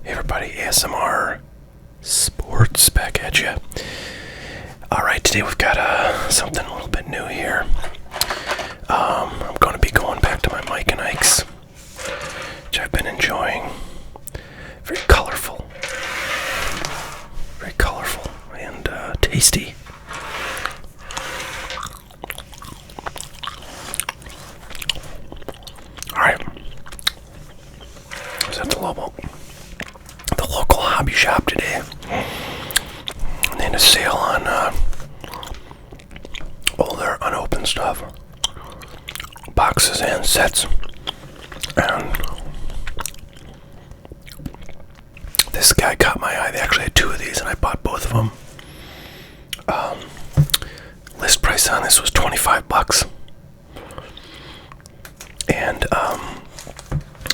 Hey everybody, ASMR Sports back at you. Alright, today we've got something a little bit new here. I'm going to be going back to my Mike and Ike's, which I've been enjoying. Very colorful and tasty. Alright, I was at the local hobby shop today. They had a sale on all their unopened stuff, boxes and sets, and this guy caught my eye. They actually had two of these, and I bought both of them. List price on this was $25, and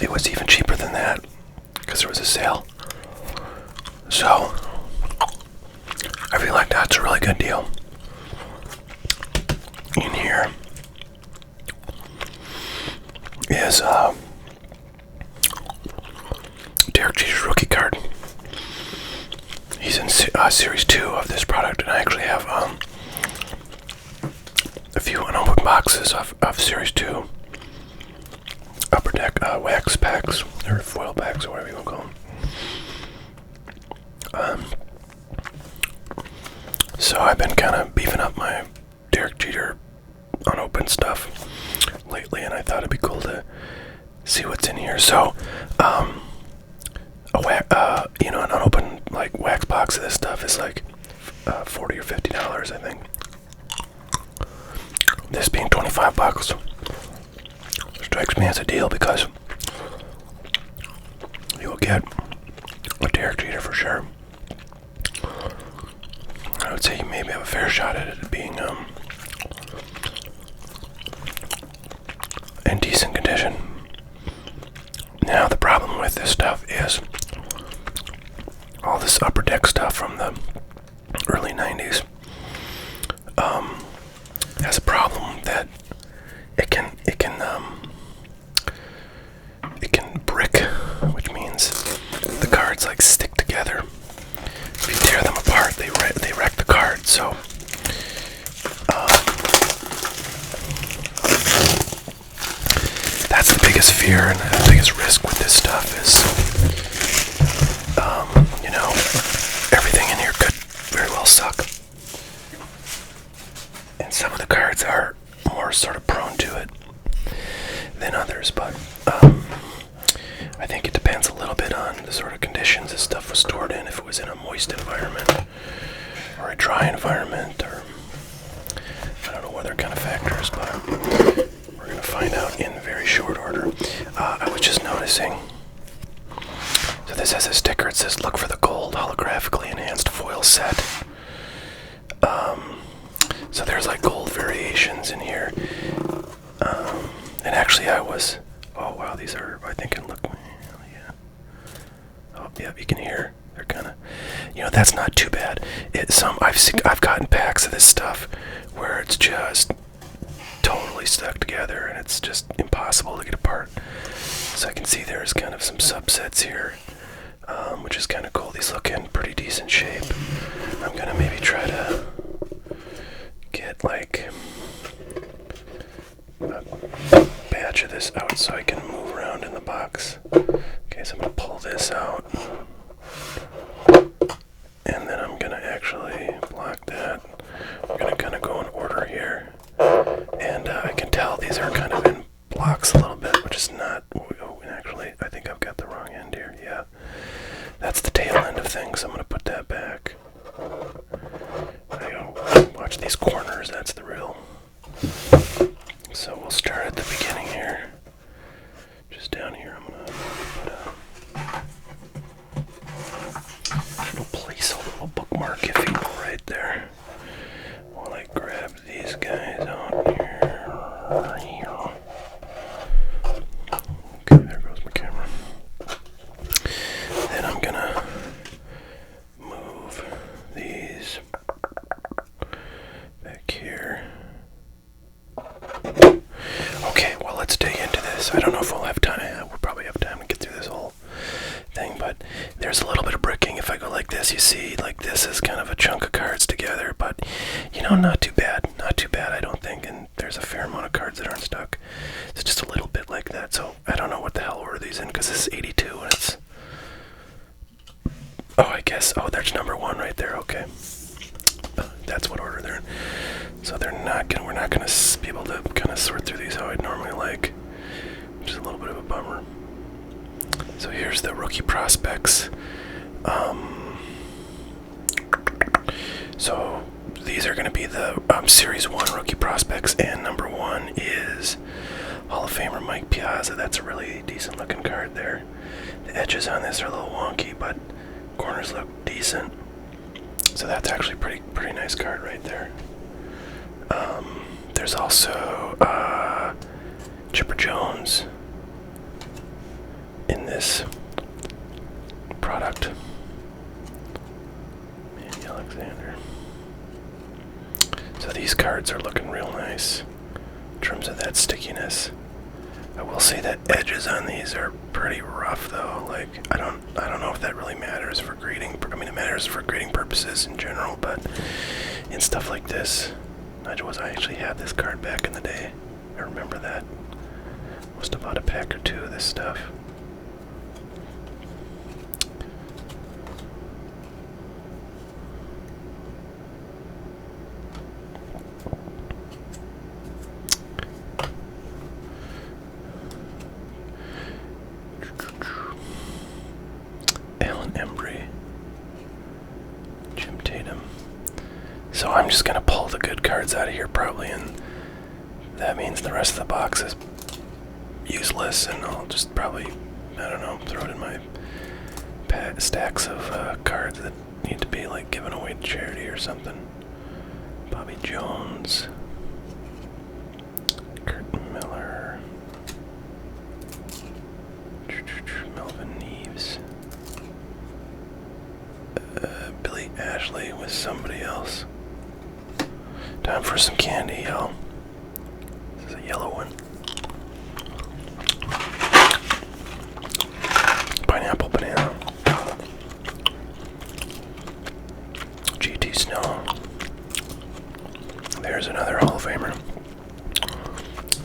it was even cheaper than that because there was a sale. So I feel like that's a really good deal. In here is Derek Jeter's rookie card. He's in Series 2 of this product, and I actually have a few unopened boxes of Series 2 Upper Deck wax packs, or foil packs, or whatever you want to call them. So I've been kind of beefing up my Derek Jeter unopened stuff lately, and I thought it'd be cool to see what's in here. So, an unopened like wax box of this stuff is like $40 or $50, I think. This being $25 strikes me as a deal because you will get a Derek Jeter for sure. I would say you maybe have a fair shot at it being in decent condition. Now the problem with this stuff is all this Upper Deck stuff from the early 90s has a problem that it can brick, which means the cards like stick together. If you tear them apart, they wreck the card. So that's the biggest fear and the biggest risk with this stuff is, everything in here could very well suck. And some of the cards are more sort of prone to it than others, but I think it depends a little bit on the sort of conditions this stuff was stored in. If it was in a moist environment or a dry environment, or I don't know what other kind of factors, but we're going to find out in very short order. I was just noticing, so this has a sticker. It says, "Look for the gold holographically enhanced foil set." So there's like gold variations in here. And actually oh wow, these are, I think, look, yeah. Oh yeah, you can hear, they're kind of, that's not too bad. I've gotten packs of this stuff where it's just totally stuck together and it's just impossible to get apart. So I can see there's kind of some subsets here, which is kind of cool. These look in pretty decent shape. I'm gonna maybe try to get like a batch of this out so I can move around in the box. Okay, so I'm gonna pull this out, and then I'm gonna actually block that. I'm gonna kind of go in order here, and I can tell these are kind of in blocks a little bit, which is not. Oh, and actually, I think I've got the wrong end here. Yeah, that's the tail end of things. I'm gonna put that back. There you go. Watch these corners. That's the real. So we'll start at the beginning here. Just down here, I'm gonna put like this, you see, like this is kind of a chunk of cards together, but you know, not too bad. Not too bad, I don't think. And there's a fair amount of cards that aren't stuck. It's just a little bit like that. So I don't know what the hell order these in, because this is 82 and it's. Oh, I guess. Oh, there's number 1 right there. Okay, that's what order they're in. So they're not gonna. We're not gonna be able to kind of sort through these how I'd normally like, which is a little bit of a bummer. So here's the rookie prospects. So these are going to be the Series 1 rookie prospects, and number 1 is Hall of Famer Mike Piazza. That's a really decent looking card there. The edges on this are a little wonky, but corners look decent. So that's actually pretty nice card right there. There's also Chipper Jones in this product. Manny Alexander. So these cards are looking real nice in terms of that stickiness. I will say that edges on these are pretty rough though. Like I don't know if that really matters for grading. I mean, it matters for grading purposes in general, but in stuff like this, I actually had this card back in the day. I remember that. Must have bought a pack or two of this stuff. Jim Tatum. So I'm just gonna pull the good cards out of here probably, and that means the rest of the box is useless, and I'll just probably, I don't know, throw it in my stacks of cards that need to be like given away to charity or something. Bobby Jones, Kurt Miller, Melvin Neves, Billy Ashley with somebody else. Time for some candy, y'all. This is a yellow one. Pineapple banana. GT Snow. There's another Hall of Famer.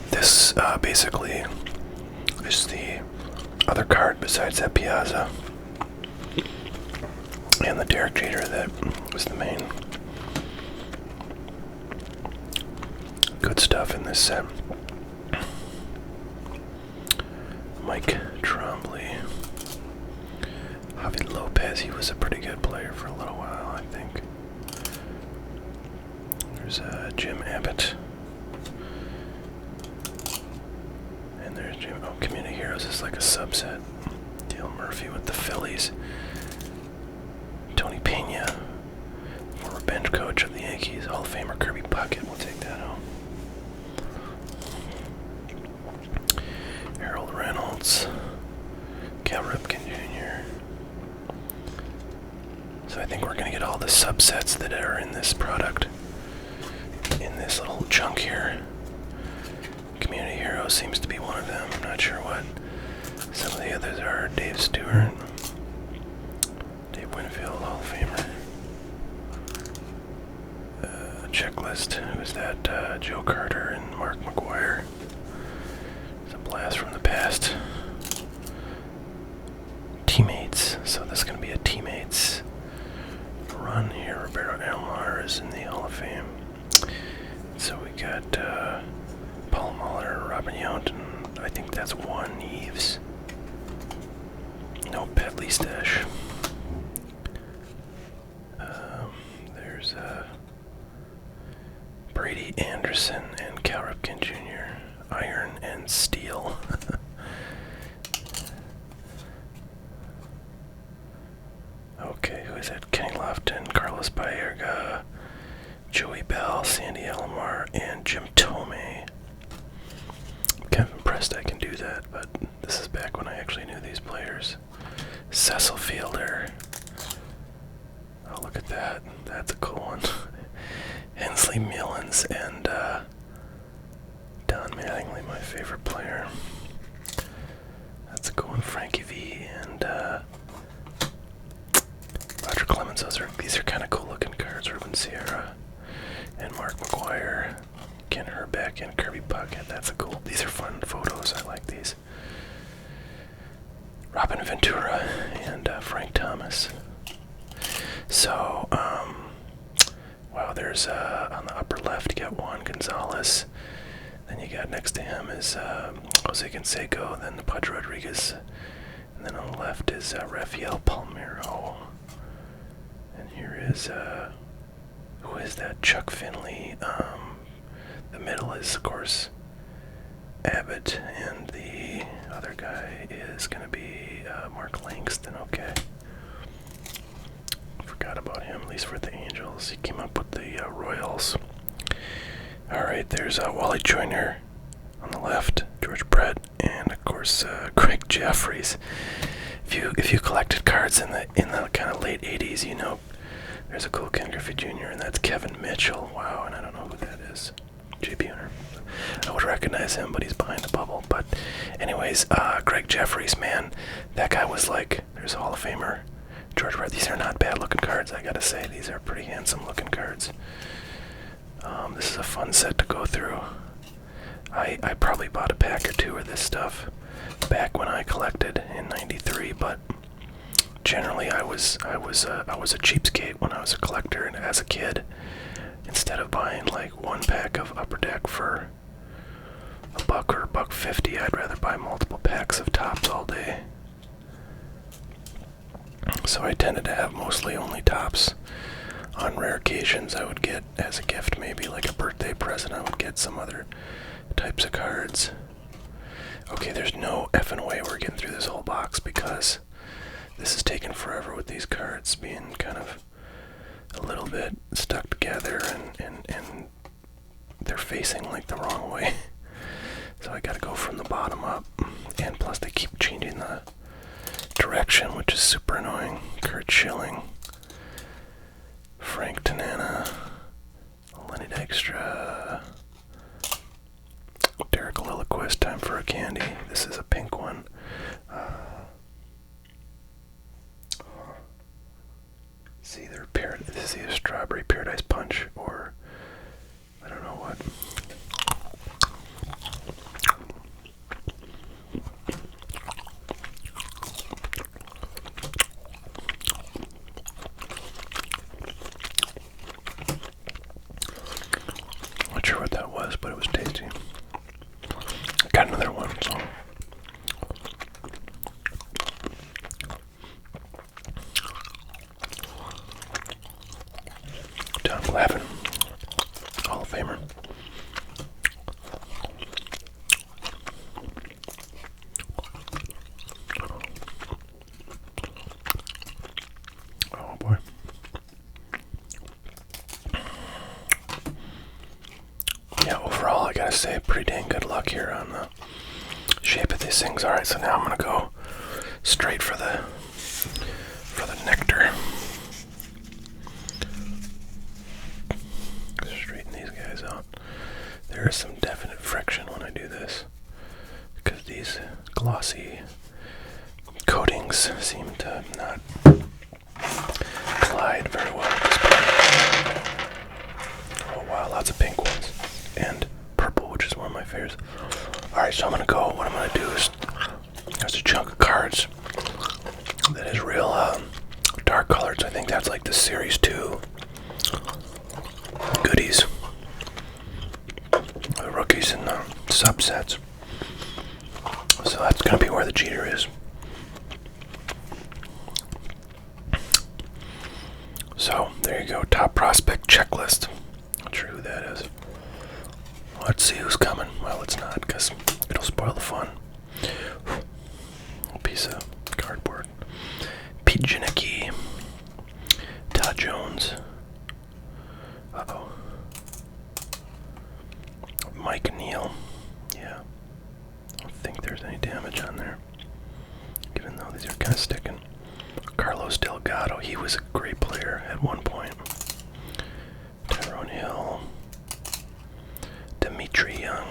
This basically is the other card besides that Piazza and the Derek Jeter that was the main good stuff in this set. Mike Trombley. Javi Lopez, he was a pretty good player for a little while, I think. There's Jim Abbott. And there's Jim. Oh, Community Heroes is like a subset. Dale Murphy with the Phillies. Tony Pena, former bench coach of the Yankees. Hall of Famer Kirby Puckett. We'll take that home. Harold Reynolds. Cal Ripken Jr. So I think we're going to get all the subsets that are in this product in this little chunk here. Community Hero seems to be one of them. I'm not sure what some of the others are. Dave Stewart, Dave Winfield, Hall of Famer. Checklist, who's that? Joe Carter and Mark McGuire. It's a blast from the past. Teammates, so this is going to be a teammates run here. Roberto Alomar is in the Hall of Fame. So we got Paul Muller, Robin Yount, and I think that's Juan Eves. No, Pat Listash. There's Brady Anderson and Cal Ripken Jr. Iron and Steel. Okay, who is that? Kenny Lofton, Carlos Baerga, Joey Bell, Sandy Alomar, and Jim Tomei. I'm kind of impressed I can do that, but this is back when I actually knew these players. Cecil Fielder. Oh, look at that. That's a cool one. Hensley Mullins and Don Mattingly, my favorite player. That's a cool one. Frankie V and Roger Clemens. cards. These are kind of cool looking cards. Ruben Sierra and Mark McGuire, Ken Herbeck and Kirby Puckett. That's a cool. These are fun photos. I like these. Robin Ventura and Frank Thomas. So, wow, there's on the upper left you got Juan Gonzalez. Then you got next to him is Jose Canseco, then the Pudge Rodriguez. And then on the left is Rafael Palmeiro. And here is, who is that? Chuck Finley. The middle is, of course, Abbott. And the other guy is going to be Mark Langston. Okay. Forgot about him, at least for the Angels. He came up with the Royals. Alright, there's Wally Joyner on the left, George Brett, and of course Craig Jeffries. If you collected cards in the kind of late 80s, you know there's a cool Ken Griffey Jr. and that's Kevin Mitchell. Wow, and I don't know who that is. Jay Buhner. I would recognize him, but he's behind the bubble. But anyways, Craig Jeffries, man, that guy was like, there's a Hall of Famer. George Brett. These are not bad looking cards, I gotta say. These are pretty handsome looking cards. This is a fun set to go through. I probably bought a pack or two of this stuff back when I collected in '93, but generally I was a cheapskate when I was a collector, and as a kid, instead of buying like one pack of Upper Deck for $1 or $1.50, I'd rather buy multiple packs of Topps all day. So I tended to have mostly only Topps. On rare occasions, I would get, as a gift, maybe like a birthday present, I would get some other types of cards. Okay, there's no effing way we're getting through this whole box because this is taking forever with these cards being kind of a little bit stuck together and they're facing like the wrong way. So I gotta go from the bottom up, and plus they keep changing the direction, which is super annoying. Kurt Schilling, Frank Tanana, Lenny Dykstra, Derek Lilliquist, Time for a Candy. This is a pink one. It's either this is either Strawberry Paradise Punch or I don't know what. Not sure what that was, but it was tasty. Got another one, so. Tom Glavine, Hall of Famer. Oh boy. Yeah, overall, I gotta say, pretty dang good luck here on the shape of these things. Alright, so now I'm gonna go straight for the nectar. Straighten these guys out. There is some definite friction when I do this because these glossy coatings seem to not glide very well at this point. Oh wow, lots of pink ones. And purple, which is one of my favorites. Alright, so what I'm gonna do is there's a chunk of cards that is real dark colors. I think that's like the Series 2 goodies. The rookies and the subsets. So that's gonna be where the Jeter is. So there you go, top prospect checklist. Not sure who that is. Let's see who's coming. Well, it's not, because it'll spoil the fun. A piece of cardboard. Pete Janicki. Todd Jones. Uh-oh. Mike Neal. Yeah. I don't think there's any damage on there, even though these are kind of sticking. Carlos Delgado. He was a great player at one point. Tyrone Hill. Dimitri Young.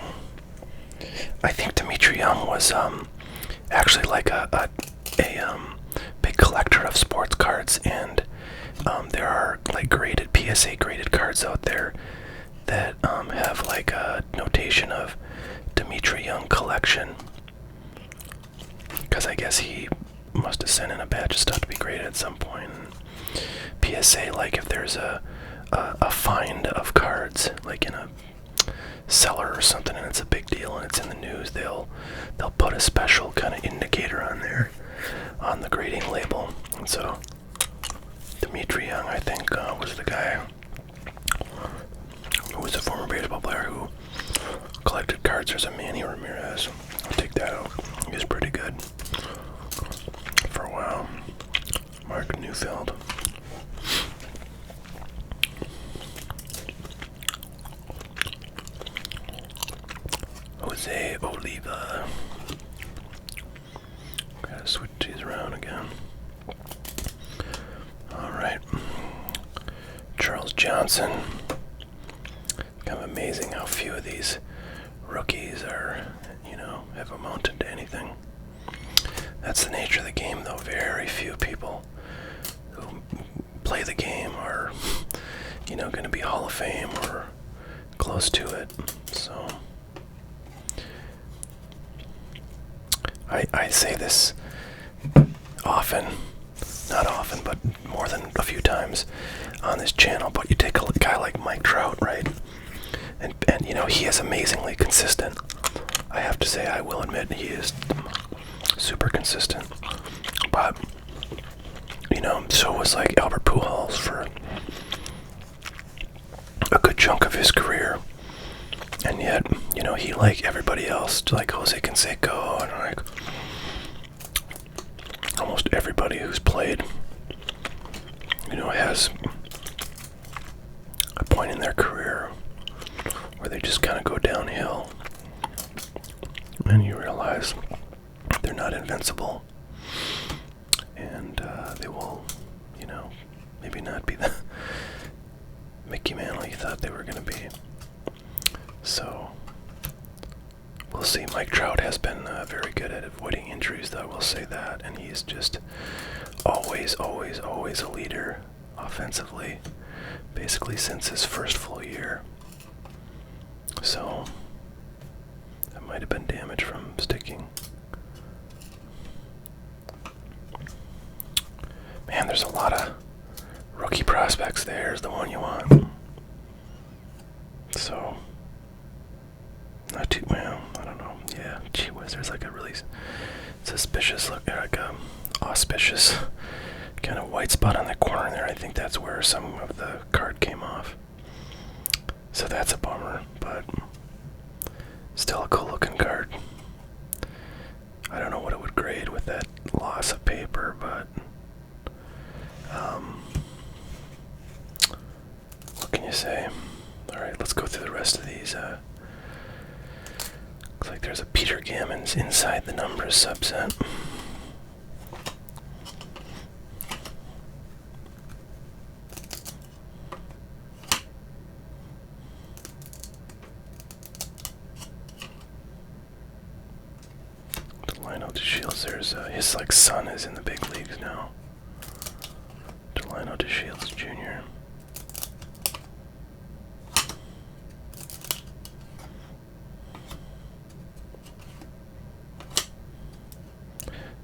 I think Dimitri Young was actually like a big collector of sports cards, and there are like graded PSA graded cards out there that have like a notation of Dimitri Young collection, because I guess he must have sent in a batch of stuff to be graded at some point. PSA, like if there's a find of cards like in a cellar or something and it's a big deal and it's in the news, they'll put a special kind of indicator on there on the grading label. And so Dimitri Young, I think, was the guy who was a former baseball player who collected cards. There's a Manny Ramirez. I'll take that out. He was pretty good for a while. Mark Neufeld. Jose Oliva. Gotta switch these around again. Alright. Charles Johnson. Kind of amazing how few of these rookies are, have amounted to anything. That's the nature of the game, though. Very few people who play the game are, going to be Hall of Fame or close to it. So, I say this often, not often, but more than a few times on this channel, but you take a guy like Mike Trout, right? And he is amazingly consistent. I have to say, I will admit, he is super consistent. But, so was like Albert Pujols for a good chunk of his career. And yet, he, like everybody else, like Jose Canseco and like almost everybody who's played, has a point in their career where they just kind of go downhill. And you realize they're not invincible. And they will, maybe not be the Mickey Mantle you thought they were going to be. So, we'll see. Mike Trout has been very good at avoiding injuries, though, I will say that. And he's just always a leader offensively, basically since his first full year. So, that might have been damage from sticking. Man, there's a lot of rookie prospects. There's the one you want. So, not too well. I don't know. Yeah, gee whiz, there's like a really suspicious look, like a auspicious kind of white spot on the corner there. I think that's where some of the card came off. So that's a bummer, but still a cool looking card. I don't know what it would grade with that loss of paper, but what can you say? Alright, let's go through the rest of these. Looks like there's a Peter Gammons inside the numbers subset. Delino DeShields, there's his son is in the big leagues now. Delino DeShields Jr.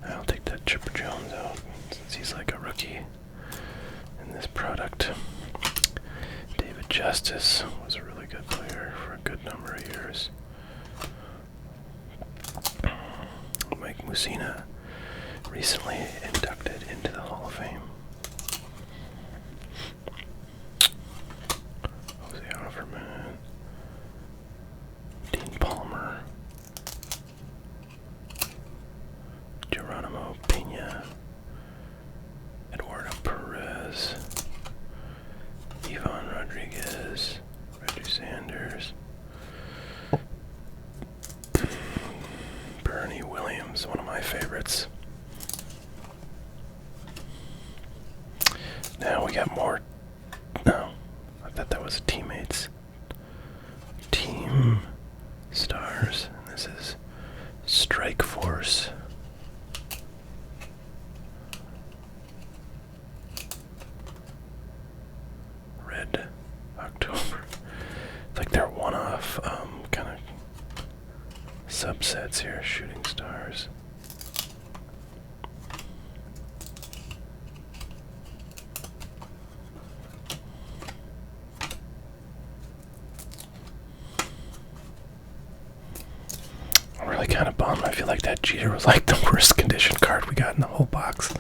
I'll take that Chipper Jones out since he's like a rookie in this product. David Justice was a really good player for a good number of years. Mike Mussina recently inducted into the Hall of Fame. Jose Offerman, Dean Palmer, Geronimo Pena, Eduardo Perez, Ivan Rodriguez, Reggie Sanders, Bernie Williams, one of my favorites. Now we got more. No, I thought that was teammates. Team Stars. And this is Strike Force. kind of bummed. I feel like that Jeter was like the worst condition card we got in the whole box.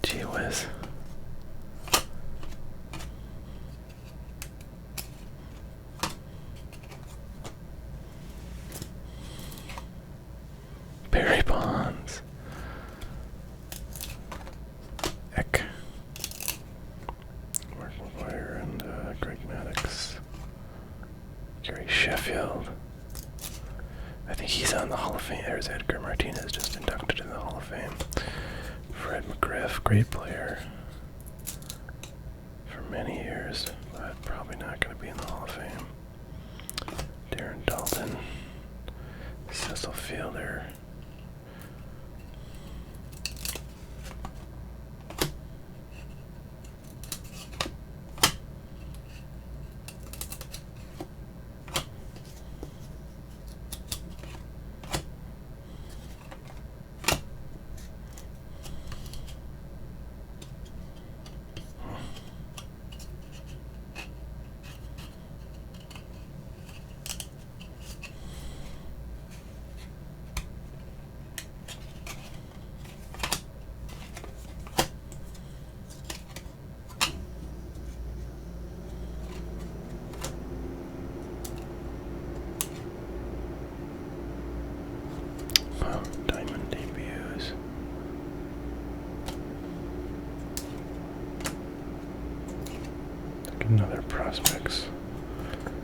Gee whiz. Barry Bonds. Eck. Mark McGwire and Greg Maddux. Gary Sheffield. I think he's on the Hall of Fame. There's Edgar Martinez, just inducted in the Hall of Fame. Fred McGriff, great player for many years, but probably not going to be in the Hall of Fame. Darren Dalton, Cecil Fielder. Diamond debuts. Another prospects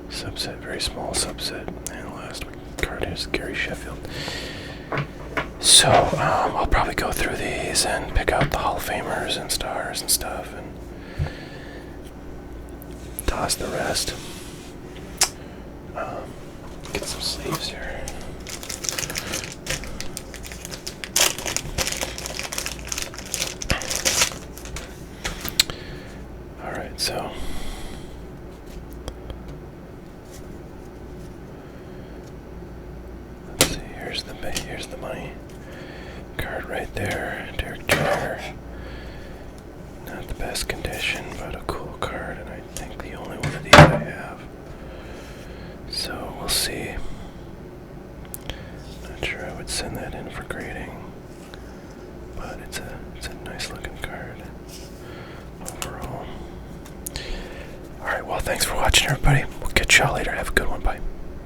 subset, very small subset. And the last card is Gary Sheffield. So I'll probably go through these and pick out the Hall of Famers and stars and stuff and toss the rest. Get some sleeves here. Alright, so let's see, here's the money card right there. Derek Jeter. Not the best condition, but a cool card, and I think the only one of these I have. So we'll see. Not sure I would send that in for grading, but it's a nice looking card overall. Alright, well, thanks for watching, everybody. We'll catch y'all later. Have a good one. Bye.